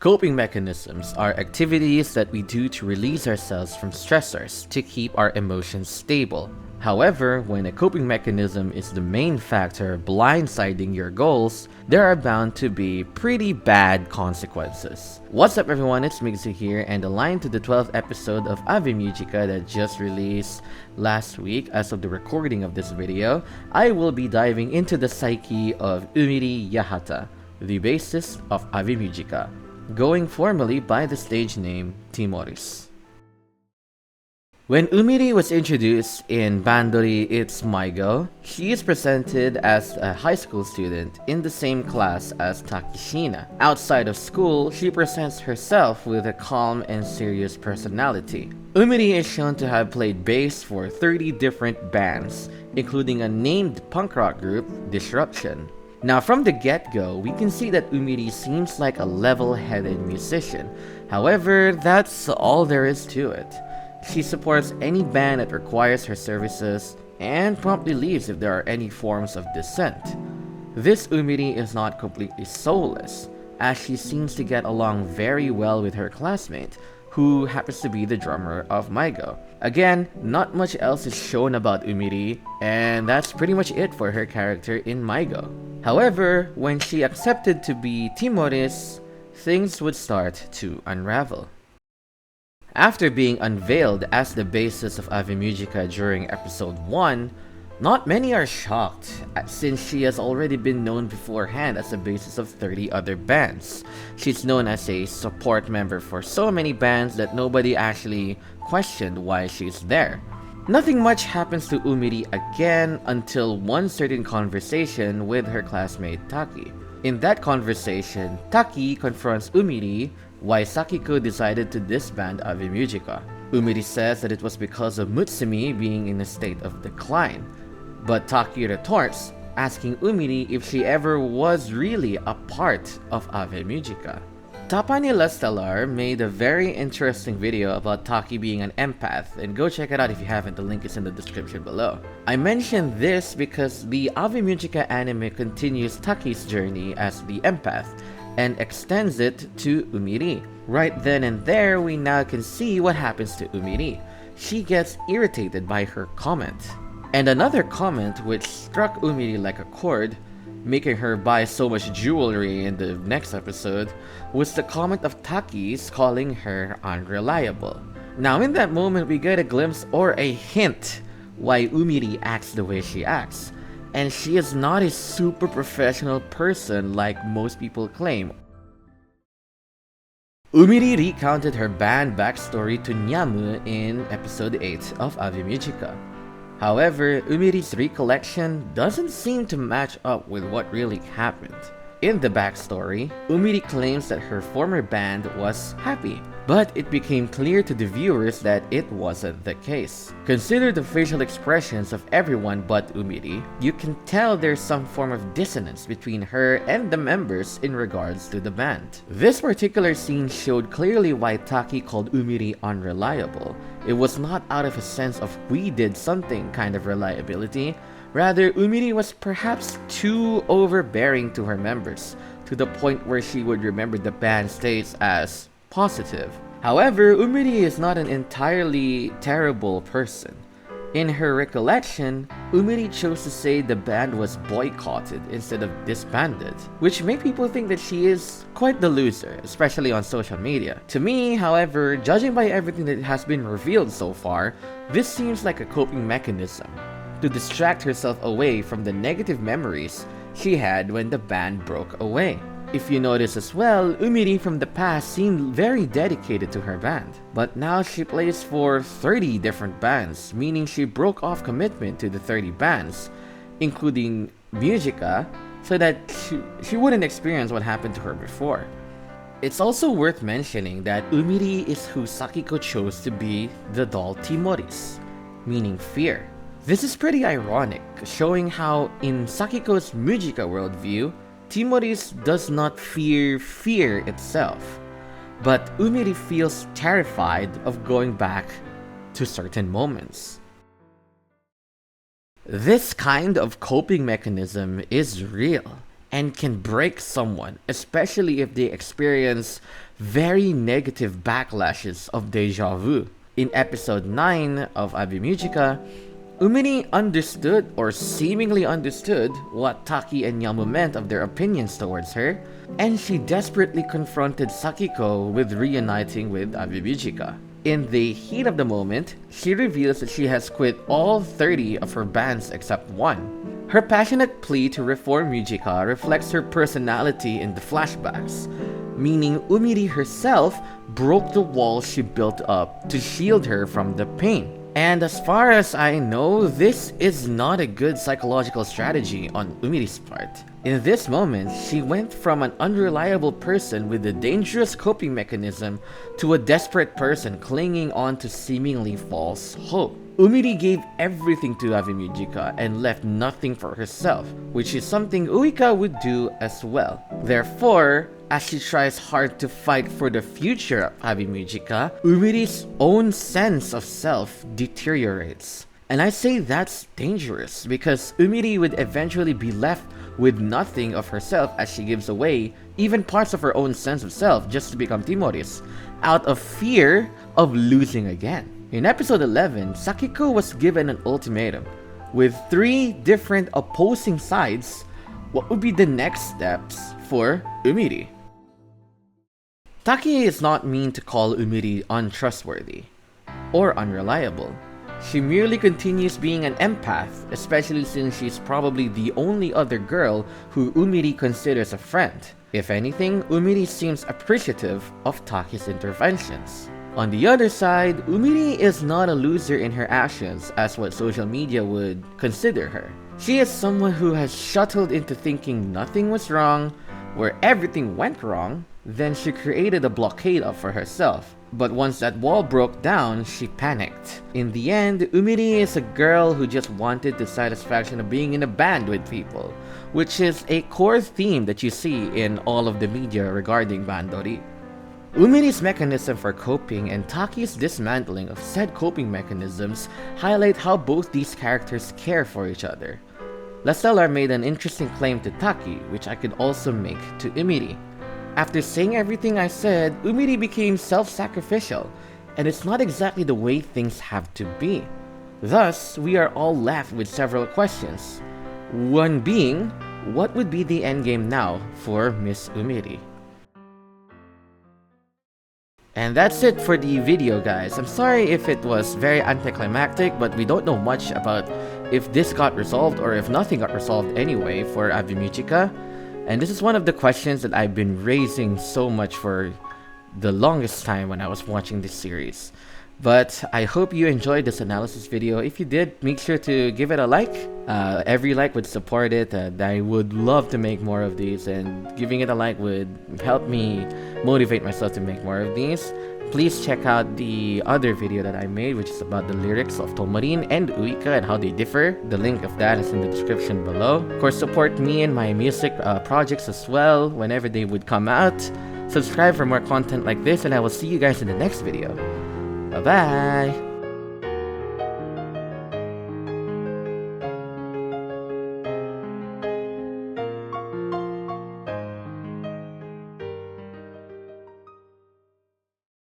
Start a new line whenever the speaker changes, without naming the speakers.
Coping mechanisms are activities that we do to release ourselves from stressors to keep our emotions stable. However, when a coping mechanism is the main factor blindsiding your goals, there are bound to be pretty bad consequences. What's up everyone, it's Migzu here, and aligned to the 12th episode of Ave Mujica that just released last week as of the recording of this video, I will be diving into the psyche of Umiri Yahata, the bassist of Ave Mujica, going formally by the stage name Timoris. When Umiri was introduced in Bandori It's MyGO, she is presented as a high school student in the same class as Takishina. Outside of school, she presents herself with a calm and serious personality. Umiri is shown to have played bass for 30 different bands, including a named punk rock group, Disruption. Now from the get-go, we can see that Umiri seems like a level-headed musician. However, that's all there is to it. She supports any band that requires her services and promptly leaves if there are any forms of dissent. This Umiri is not completely soulless, as she seems to get along very well with her classmate, who happens to be the drummer of MyGO. Again, not much else is shown about Umiri, and that's pretty much it for her character in MyGO. However, when she accepted to be Timoris, things would start to unravel. After being unveiled as the bassist of Ave Mujica during episode 1, not many are shocked, since she has already been known beforehand as the bassist of 30 other bands. She's known as a support member for so many bands that nobody actually questioned why she's there. Nothing much happens to Umiri again until one certain conversation with her classmate Taki. In that conversation, Taki confronts Umiri why Sakiko decided to disband Ave Mujica. Umiri says that it was because of Mutsumi being in a state of decline. But Taki retorts, asking Umiri if she ever was really a part of Ave Mujica. Tapanila Stellar made a very interesting video about Taki being an empath, and go check it out if you haven't, the link is in the description below. I mention this because the Ave Mujica anime continues Taki's journey as the empath, and extends it to Umiri. Right then and there, we now can see what happens to Umiri. She gets irritated by her comment. And another comment which struck Umiri like a chord, making her buy so much jewelry in the next episode, was the comment of Taki's calling her unreliable. Now in that moment, we get a glimpse or a hint why Umiri acts the way she acts. And she is not a super professional person like most people claim. Umiri recounted her band backstory to Nyamu in episode 8 of Ave Mujica. However, Umiri's recollection doesn't seem to match up with what really happened. In the backstory, Umiri claims that her former band was happy, but it became clear to the viewers that it wasn't the case. Consider the facial expressions of everyone but Umiri. You can tell there's some form of dissonance between her and the members in regards to the band. This particular scene showed clearly why Taki called Umiri unreliable. It was not out of a sense of we did something kind of reliability. Rather, Umiri was perhaps too overbearing to her members, to the point where she would remember the band states as positive. However, Umiri is not an entirely terrible person. In her recollection, Umiri chose to say the band was boycotted instead of disbanded, which made people think that she is quite the loser, especially on social media. To me, however, judging by everything that has been revealed so far, this seems like a coping mechanism to distract herself away from the negative memories she had when the band broke away. If you notice as well, Umiri from the past seemed very dedicated to her band, but now she plays for 30 different bands, meaning she broke off commitment to the 30 bands, including Mujica, so that she wouldn't experience what happened to her before. It's also worth mentioning that Umiri is who Sakiko chose to be the doll Timoris, meaning fear. This is pretty ironic, showing how in Sakiko's Mujica worldview, Timoris does not fear fear itself, but Umiri feels terrified of going back to certain moments. This kind of coping mechanism is real and can break someone, especially if they experience very negative backlashes of deja vu. In episode 9 of Ave Mujica, Umiri understood or seemingly understood what Taki and Yamu meant of their opinions towards her, and she desperately confronted Sakiko with reuniting with Ave Mujica. In the heat of the moment, she reveals that she has quit all 30 of her bands except one. Her passionate plea to reform Mujica reflects her personality in the flashbacks, meaning Umiri herself broke the wall she built up to shield her from the pain. And as far as I know, this is not a good psychological strategy on Umiri's part. In this moment, she went from an unreliable person with a dangerous coping mechanism to a desperate person clinging on to seemingly false hope. Umiri gave everything to Ave Mujica and left nothing for herself, which is something Uika would do as well. Therefore, as she tries hard to fight for the future of Ave Mujica, Umiri's own sense of self deteriorates. And I say that's dangerous because Umiri would eventually be left with nothing of herself as she gives away even parts of her own sense of self just to become Timoris, out of fear of losing again. In episode 11, Sakiko was given an ultimatum. With 3 different opposing sides, what would be the next steps for Umiri? Taki is not mean to call Umiri untrustworthy or unreliable. She merely continues being an empath, especially since she's probably the only other girl who Umiri considers a friend. If anything, Umiri seems appreciative of Taki's interventions. On the other side, Umiri is not a loser in her actions as what social media would consider her. She is someone who has shuttled into thinking nothing was wrong, where everything went wrong, then she created a blockade up for herself. But once that wall broke down, she panicked. In the end, Umiri is a girl who just wanted the satisfaction of being in a band with people, which is a core theme that you see in all of the media regarding bandori. Umiri's mechanism for coping and Taki's dismantling of said coping mechanisms highlight how both these characters care for each other. Lascellar made an interesting claim to Taki, which I could also make to Umiri. After saying everything I said, Umiri became self-sacrificial, and it's not exactly the way things have to be. Thus, we are all left with several questions. One being, what would be the endgame now for Miss Umiri? And that's it for the video, guys. I'm sorry if it was very anticlimactic, but we don't know much about if this got resolved or if nothing got resolved anyway for Ave Mujica. And this is one of the questions that I've been raising so much for the longest time when I was watching this series. But I hope you enjoyed this analysis video. If you did, make sure to give it a like. Every like would support it, and I would love to make more of these, and giving it a like would help me motivate myself to make more of these. Please check out the other video that I made, which is about the lyrics of Tomarin and Uika and how they differ. The link of that is in the description below. Of course, support me and my music projects as well whenever they would come out. Subscribe for more content like this, and I will see you guys in the next video. Bye-bye!